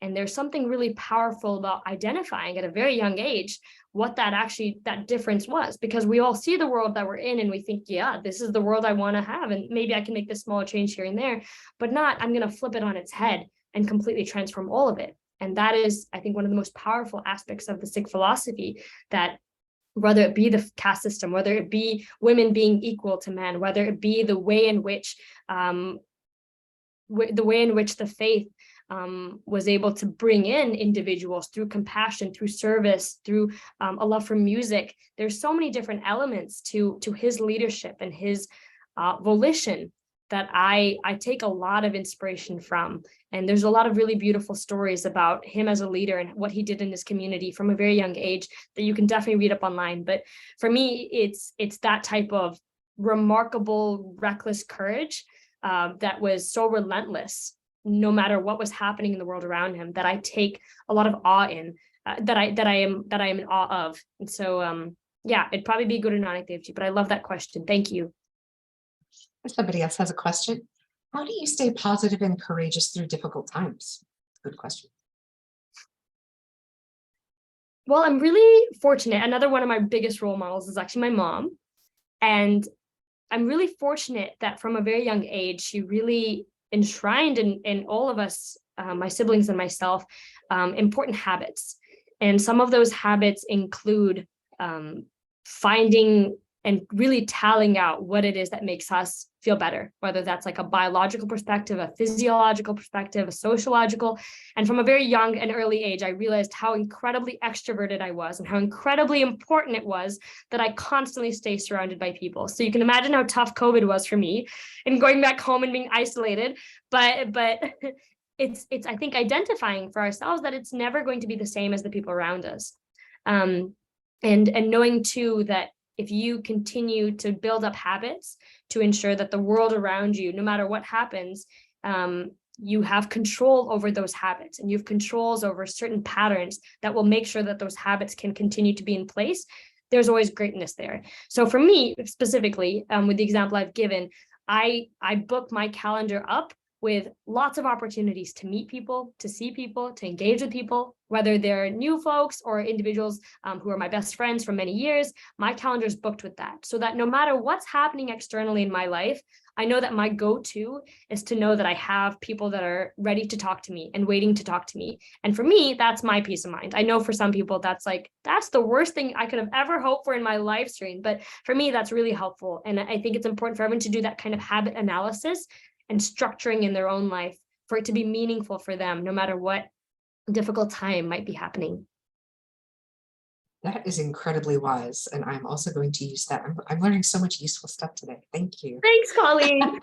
And there's something really powerful about identifying at a very young age what that difference was, because we all see the world that we're in and we think, yeah, this is the world I want to have. And maybe I can make this smaller change here and there, but not, I'm going to flip it on its head and completely transform all of it. And that is, I think, one of the most powerful aspects of the Sikh philosophy, that whether it be the caste system, whether it be women being equal to men, whether it be the way in which the faith was able to bring in individuals through compassion, through service, through a love for music. There's so many different elements to his leadership and his volition that I take a lot of inspiration from. And there's a lot of really beautiful stories about him as a leader and what he did in his community from a very young age that you can definitely read up online. But for me, it's that type of remarkable, reckless courage that was so relentless, no matter what was happening in the world around him, that I take a lot of awe in, that I am in awe of. And so, yeah, it'd probably be Guru Nanak Dev Ji, but I love that question. Thank you. If somebody else has a question, how do you stay positive and courageous through difficult times? Good question. Well, I'm really fortunate. Another one of my biggest role models is actually my mom. And I'm really fortunate that from a very young age, she really enshrined in all of us, my siblings and myself, important habits. And some of those habits include finding and really tallying out what it is that makes us feel better, whether that's like a biological perspective, a physiological perspective, a sociological. And from a very young and early age, I realized how incredibly extroverted I was and how incredibly important it was that I constantly stay surrounded by people. So you can imagine how tough COVID was for me and going back home and being isolated. But it's I think identifying for ourselves that it's never going to be the same as the people around us. And knowing too that if you continue to build up habits to ensure that the world around you, no matter what happens, you have control over those habits and you have controls over certain patterns that will make sure that those habits can continue to be in place, there's always greatness there. So for me specifically, with the example I've given, I book my calendar up with lots of opportunities to meet people, to see people, to engage with people, whether they're new folks or individuals who are my best friends for many years. My calendar is booked with that, so that no matter what's happening externally in my life, I know that my go-to is to know that I have people that are ready to talk to me and waiting to talk to me. And for me, that's my peace of mind. I know for some people, that's the worst thing I could have ever hoped for in my life stream. But for me, that's really helpful. And I think it's important for everyone to do that kind of habit analysis and structuring in their own life for it to be meaningful for them, no matter what difficult time might be happening. That is incredibly wise. And I'm also going to use that. I'm learning so much useful stuff today. Thank you. Thanks, Colleen.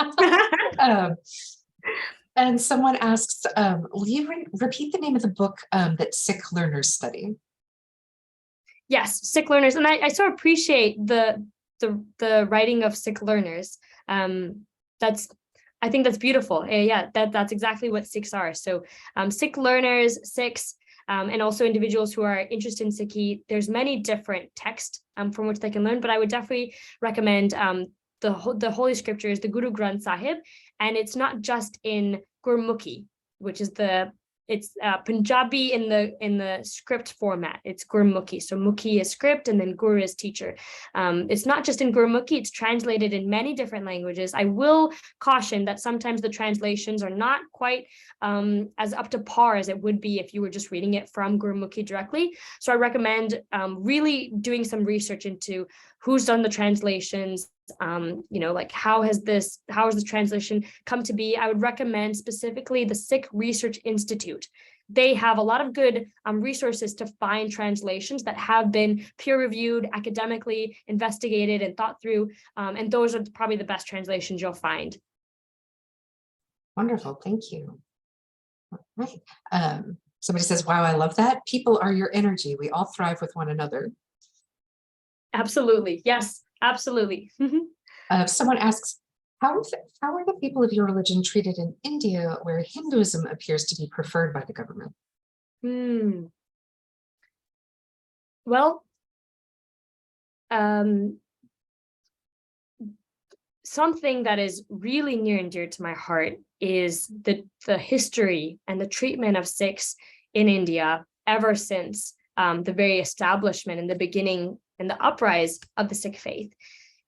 And someone asks, will you repeat the name of the book that Sikh learners study? Yes, Sikh learners. And I so appreciate the writing of Sikh learners. I think that's beautiful. Yeah, that's exactly what Sikhs are. So Sikh learners, Sikhs, and also individuals who are interested in Sikhi, there's many different texts from which they can learn, but I would definitely recommend the Holy Scriptures, the Guru Granth Sahib, and it's not just in Gurmukhi, which is it's Punjabi in the script format. It's Gurmukhi. So Mukhi is script and then Guru is teacher. It's not just in Gurmukhi, it's translated in many different languages. I will caution that sometimes the translations are not quite as up to par as it would be if you were just reading it from Gurmukhi directly. So I recommend really doing some research into who's done the translations, like how has the translation come to be. I would recommend specifically the Sikh Research Institute. They have a lot of good resources to find translations that have been peer-reviewed, academically investigated and thought through, and those are probably the best translations you'll find. Wonderful, thank you. All right. Somebody says, wow, I love that. People are your energy. We all thrive with one another. Absolutely. Yes, absolutely. Someone asks, how are the people of your religion treated in India, where Hinduism appears to be preferred by the government? Well, something that is really near and dear to my heart is the history and the treatment of Sikhs in India ever since the very establishment and the beginning and the uprise of the Sikh faith.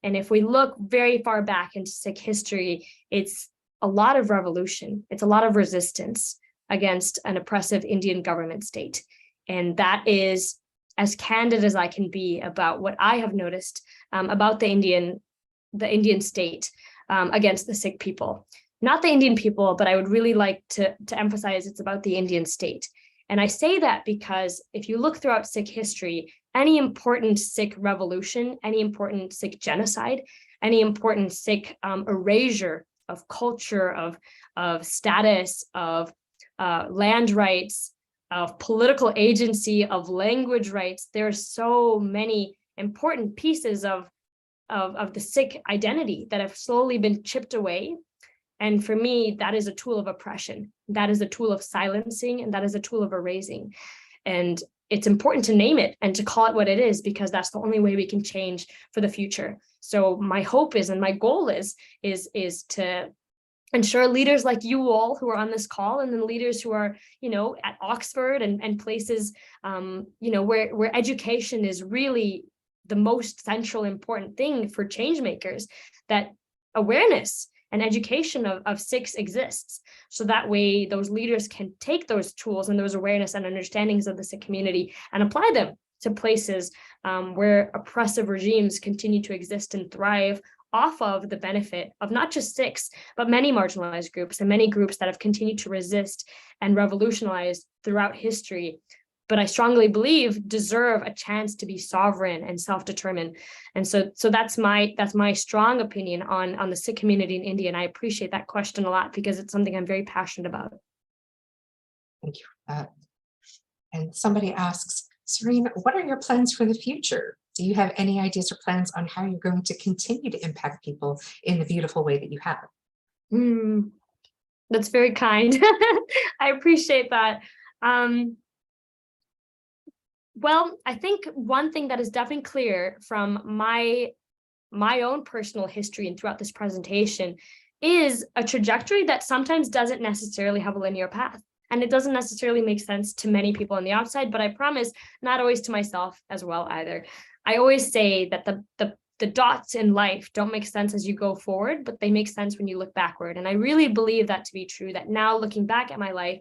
And if we look very far back into Sikh history, it's a lot of revolution. It's a lot of resistance against an oppressive Indian government state. And that is as candid as I can be about what I have noticed about the Indian state against the Sikh people. Not the Indian people, but I would really like to emphasize it's about the Indian state. And I say that because if you look throughout Sikh history, any important Sikh revolution, any important Sikh genocide, any important Sikh erasure of culture, of status, of land rights, of political agency, of language rights, there are so many important pieces of the Sikh identity that have slowly been chipped away. And for me, that is a tool of oppression. That is a tool of silencing, and that is a tool of erasing. And it's important to name it and to call it what it is, because that's the only way we can change for the future. So my hope is, and my goal is to ensure leaders like you all who are on this call, and then leaders who are, at Oxford and places, where education is really the most central important thing for change makers, that awareness and education of Sikhs exists. So that way those leaders can take those tools and those awareness and understandings of the Sikh community and apply them to places where oppressive regimes continue to exist and thrive off of the benefit of not just Sikhs, but many marginalized groups and many groups that have continued to resist and revolutionize throughout history, but I strongly believe deserve a chance to be sovereign and self-determined. And so that's my strong opinion on the Sikh community in India. And I appreciate that question a lot because it's something I'm very passionate about. Thank you for that. And somebody asks, Serene, what are your plans for the future? Do you have any ideas or plans on how you're going to continue to impact people in the beautiful way that you have? That's very kind. I appreciate that. Well, I think one thing that is definitely clear from my own personal history and throughout this presentation is a trajectory that sometimes doesn't necessarily have a linear path. And it doesn't necessarily make sense to many people on the outside, but I promise not always to myself as well either. I always say that the dots in life don't make sense as you go forward, but they make sense when you look backward. And I really believe that to be true, that now looking back at my life,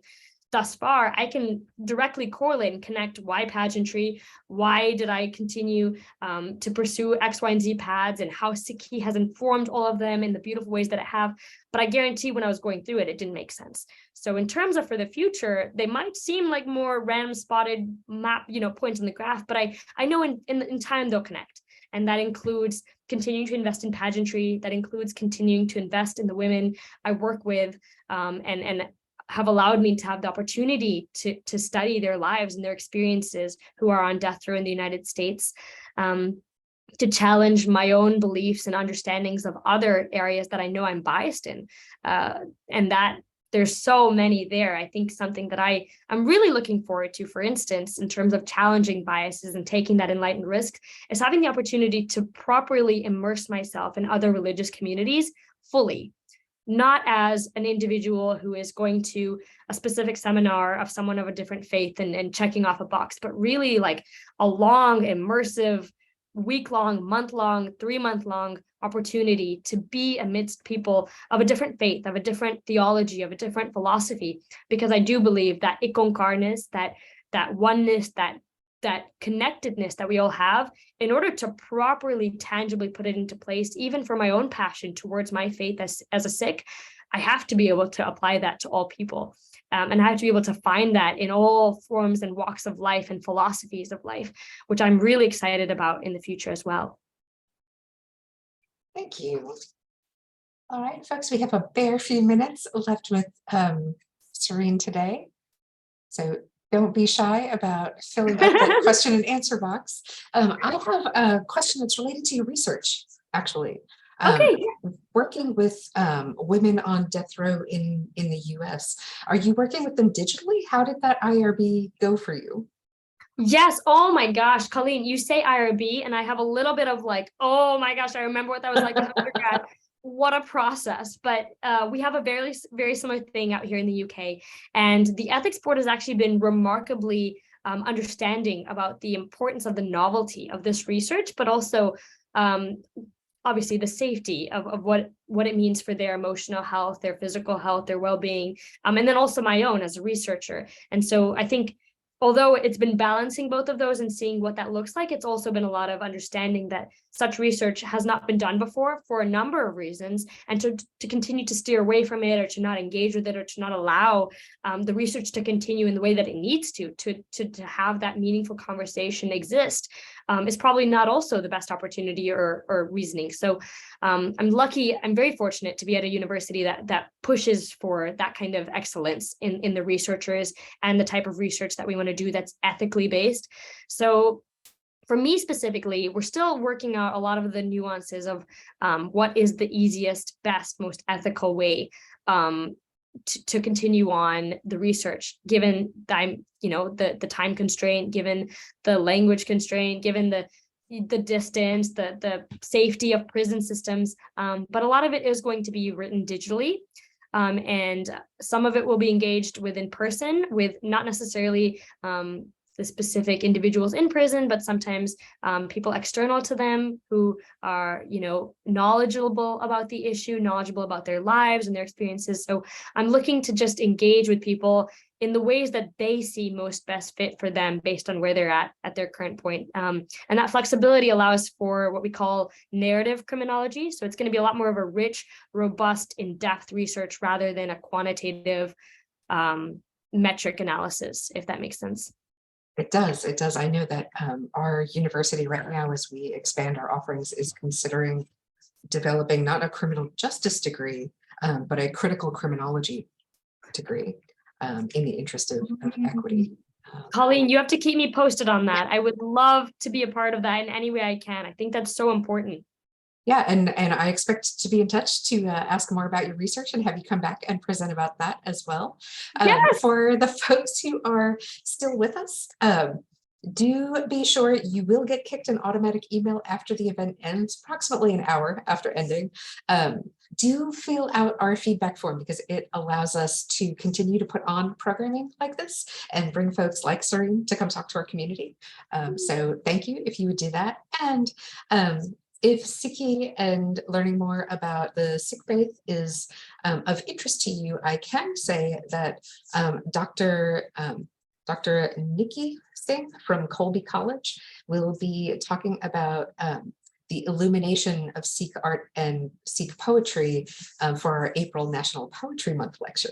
thus far, I can directly correlate and connect why pageantry, why did I continue to pursue X, Y, and Z paths, and how Sikhi has informed all of them in the beautiful ways that it have. But I guarantee when I was going through it, it didn't make sense. So in terms of for the future, they might seem like more random spotted map, points on the graph, but I know in time they'll connect. And that includes continuing to invest in pageantry, that includes continuing to invest in the women I work with, and have allowed me to have the opportunity to study their lives and their experiences who are on death row in the United States, to challenge my own beliefs and understandings of other areas that I know I'm biased in. And that there's so many there. I think something that I'm really looking forward to, for instance, in terms of challenging biases and taking that enlightened risk, is having the opportunity to properly immerse myself in other religious communities fully. Not as an individual who is going to a specific seminar of someone of a different faith and checking off a box, but really like a long, immersive, week-long, month-long, 3-month-long opportunity to be amidst people of a different faith, of a different theology, of a different philosophy, because I do believe that ikonkarness, that oneness, that connectedness that we all have, in order to properly, tangibly put it into place, even for my own passion towards my faith as a Sikh, I have to be able to apply that to all people. And I have to be able to find that in all forms and walks of life and philosophies of life, which I'm really excited about in the future as well. Thank you. All right, folks, we have a bare few minutes left with Serene today. So don't be shy about filling out that question and answer box. I have a question that's related to your research, actually. Okay. Working with women on death row in the US, are you working with them digitally? How did that IRB go for you? Yes. Oh my gosh, Colleen, you say IRB, and I have a little bit of like, oh my gosh, I remember what that was like in undergrad. what a process. But we have a very similar thing out here in the UK, and the ethics board has actually been remarkably understanding about the importance of the novelty of this research, but also obviously the safety of what it means for their emotional health, their physical health, their well-being, and then also my own as a researcher. And so I think, although it's been balancing both of those and seeing what that looks like, it's also been a lot of understanding that such research has not been done before for a number of reasons, and to continue to steer away from it, or to not engage with it, or to not allow the research to continue in the way that it needs to have that meaningful conversation exist, is probably not also the best opportunity or reasoning. So I'm lucky, I'm very fortunate to be at a university that pushes for that kind of excellence in the researchers and the type of research that we want to do that's ethically based. So for me specifically, we're still working out a lot of the nuances of what is the easiest, best, most ethical way to continue on the research, given time, the time constraint, given the language constraint, given the distance, the safety of prison systems. But a lot of it is going to be written digitally. And some of it will be engaged with in person, with not necessarily the specific individuals in prison, but sometimes people external to them who are, knowledgeable about the issue, knowledgeable about their lives and their experiences. So I'm looking to just engage with people in the ways that they see most best fit for them based on where they're at their current point. And that flexibility allows for what we call narrative criminology. So it's going to be a lot more of a rich, robust, in-depth research rather than a quantitative metric analysis, if that makes sense. It does. It does. I know that our university right now, as we expand our offerings, is considering developing not a criminal justice degree, but a critical criminology degree in the interest of equity. Colleen, you have to keep me posted on that. I would love to be a part of that in any way I can. I think that's so important. Yeah, and I expect to be in touch to ask more about your research and have you come back and present about that as well. Yes. For the folks who are still with us, do be sure you will get kicked an automatic email after the event ends, approximately an hour after ending. Do fill out our feedback form because it allows us to continue to put on programming like this and bring folks like Serene to come talk to our community. So thank you if you would do that. And if Sikhi and learning more about the Sikh faith is of interest to you, I can say that Dr. Nikki Singh from Colby College will be talking about the illumination of Sikh art and Sikh poetry for our April National Poetry Month lecture.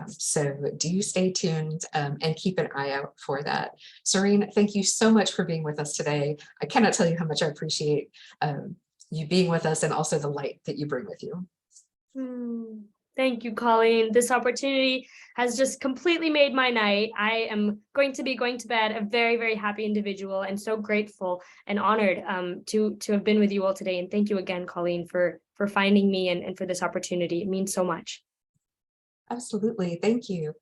So do stay tuned and keep an eye out for that. Serene, thank you so much for being with us today. I cannot tell you how much I appreciate you being with us and also the light that you bring with you. Thank you, Colleen. This opportunity has just completely made my night. I am going to be going to bed a very, very happy individual and so grateful and honored to have been with you all today. And thank you again, Colleen, for finding me and for this opportunity. It means so much. Absolutely. Thank you.